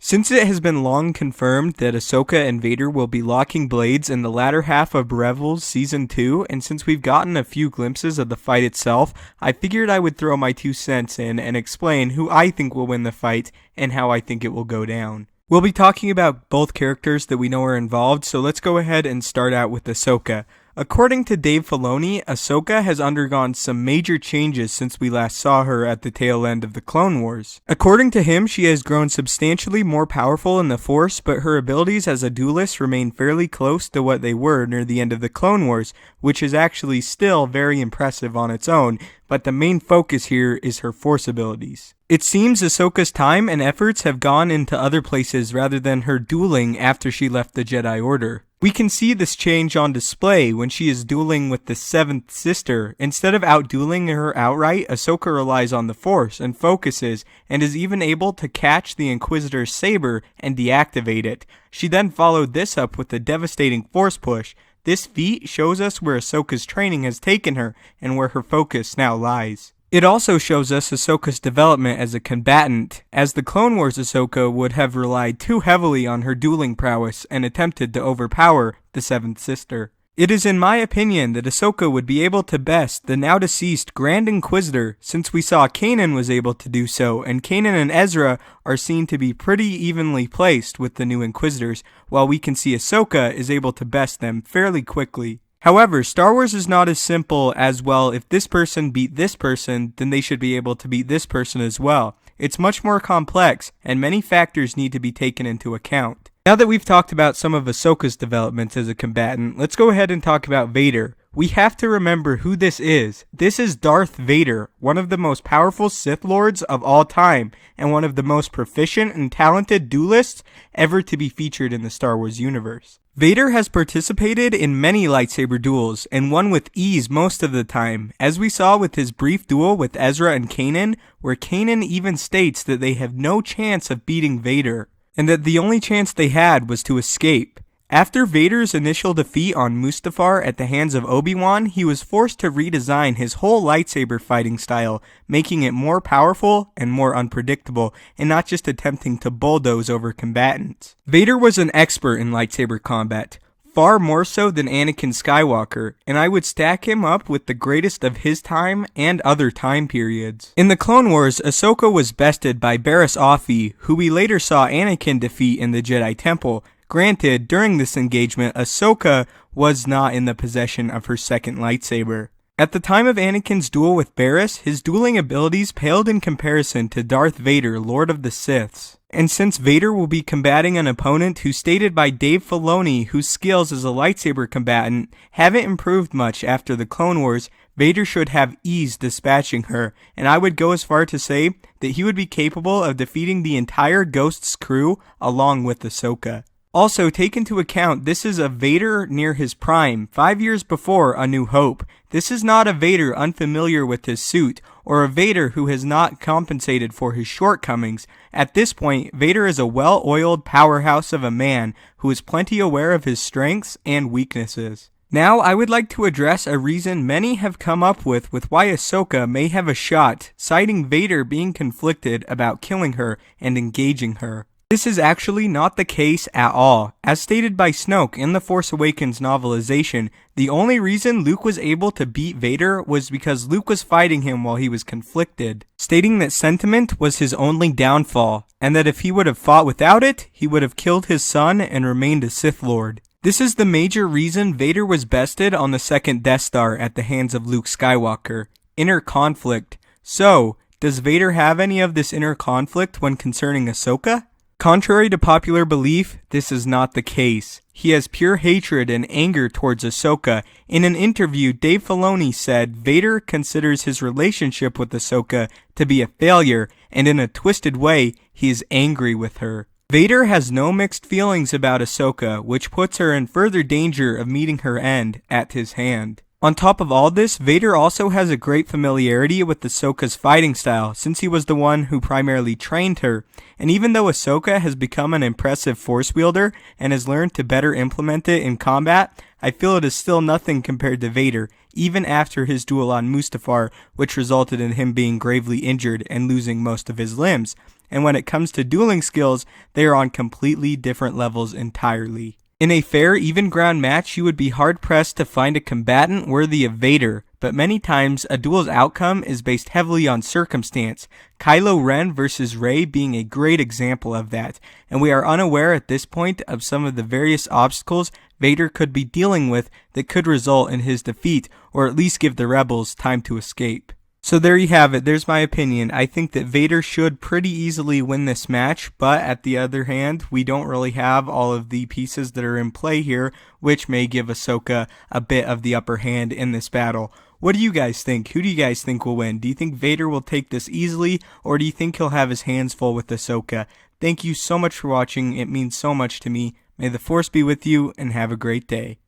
Since it has been long confirmed that Ahsoka and Vader will be locking blades in the latter half of Rebels Season 2, and since we've gotten a few glimpses of the fight itself, I figured I would throw my 2 cents in and explain who I think will win the fight and how I think it will go down. We'll be talking about both characters that we know are involved, so let's go ahead and start out with Ahsoka. According to Dave Filoni, Ahsoka has undergone some major changes since we last saw her at the tail end of the Clone Wars. According to him, she has grown substantially more powerful in the Force, but her abilities as a duelist remain fairly close to what they were near the end of the Clone Wars, which is actually still very impressive on its own, but the main focus here is her Force abilities. It seems Ahsoka's time and efforts have gone into other places rather than her dueling after she left the Jedi Order. We can see this change on display when she is dueling with the 7th sister. Instead of outdueling her outright, Ahsoka relies on the Force and focuses, and is even able to catch the Inquisitor's saber and deactivate it. She then followed this up with a devastating Force push. This feat shows us where Ahsoka's training has taken her and where her focus now lies. It also shows us Ahsoka's development as a combatant, as the Clone Wars Ahsoka would have relied too heavily on her dueling prowess and attempted to overpower the 7th sister. It is in my opinion that Ahsoka would be able to best the now deceased Grand Inquisitor, since we saw Kanan was able to do so, and Kanan and Ezra are seen to be pretty evenly placed with the new Inquisitors, while we can see Ahsoka is able to best them fairly quickly. However, Star Wars is not as simple as, well, if this person beat this person, then they should be able to beat this person as well. It's much more complex, and many factors need to be taken into account. Now that we've talked about some of Ahsoka's developments as a combatant, let's go ahead and talk about Vader. We have to remember who this is. This is Darth Vader, one of the most powerful Sith Lords of all time, and one of the most proficient and talented duelists ever to be featured in the Star Wars universe. Vader has participated in many lightsaber duels, and won with ease most of the time, as we saw with his brief duel with Ezra and Kanan, where Kanan even states that they have no chance of beating Vader, and that the only chance they had was to escape. After Vader's initial defeat on Mustafar at the hands of Obi-Wan, he was forced to redesign his whole lightsaber fighting style, making it more powerful and more unpredictable, and not just attempting to bulldoze over combatants. Vader was an expert in lightsaber combat, far more so than Anakin Skywalker, and I would stack him up with the greatest of his time and other time periods. In the Clone Wars, Ahsoka was bested by Barriss Offee, who we later saw Anakin defeat in the Jedi Temple. Granted, during this engagement, Ahsoka was not in the possession of her second lightsaber. At the time of Anakin's duel with Barriss, his dueling abilities paled in comparison to Darth Vader, Lord of the Siths. And since Vader will be combating an opponent who stated by Dave Filoni whose skills as a lightsaber combatant haven't improved much after the Clone Wars, Vader should have ease dispatching her, and I would go as far to say that he would be capable of defeating the entire Ghost's crew along with Ahsoka. Also, take into account, this is a Vader near his prime, 5 years before A New Hope. This is not a Vader unfamiliar with his suit, or a Vader who has not compensated for his shortcomings. At this point, Vader is a well-oiled powerhouse of a man who is plenty aware of his strengths and weaknesses. Now, I would like to address a reason many have come up with why Ahsoka may have a shot, citing Vader being conflicted about killing her and engaging her. This is actually not the case at all. As stated by Snoke in the Force Awakens novelization, the only reason Luke was able to beat Vader was because Luke was fighting him while he was conflicted, stating that sentiment was his only downfall, and that if he would have fought without it, he would have killed his son and remained a Sith Lord. This is the major reason Vader was bested on the second Death Star at the hands of Luke Skywalker. Inner conflict. So, does Vader have any of this inner conflict when concerning Ahsoka? Contrary to popular belief, this is not the case. He has pure hatred and anger towards Ahsoka. In an interview, Dave Filoni said Vader considers his relationship with Ahsoka to be a failure, and in a twisted way, he is angry with her. Vader has no mixed feelings about Ahsoka, which puts her in further danger of meeting her end at his hand. On top of all this, Vader also has a great familiarity with Ahsoka's fighting style, since he was the one who primarily trained her. And even though Ahsoka has become an impressive force wielder and has learned to better implement it in combat, I feel it is still nothing compared to Vader, even after his duel on Mustafar, which resulted in him being gravely injured and losing most of his limbs. And when it comes to dueling skills, they are on completely different levels entirely. In a fair, even ground match, you would be hard-pressed to find a combatant worthy of Vader, but many times a duel's outcome is based heavily on circumstance, Kylo Ren versus Rey being a great example of that, and we are unaware at this point of some of the various obstacles Vader could be dealing with that could result in his defeat, or at least give the rebels time to escape. So there you have it, there's my opinion. I think that Vader should pretty easily win this match, but at the other hand, we don't really have all of the pieces that are in play here, which may give Ahsoka a bit of the upper hand in this battle. What do you guys think? Who do you guys think will win? Do you think Vader will take this easily, or do you think he'll have his hands full with Ahsoka? Thank you so much for watching, it means so much to me. May the Force be with you, and have a great day.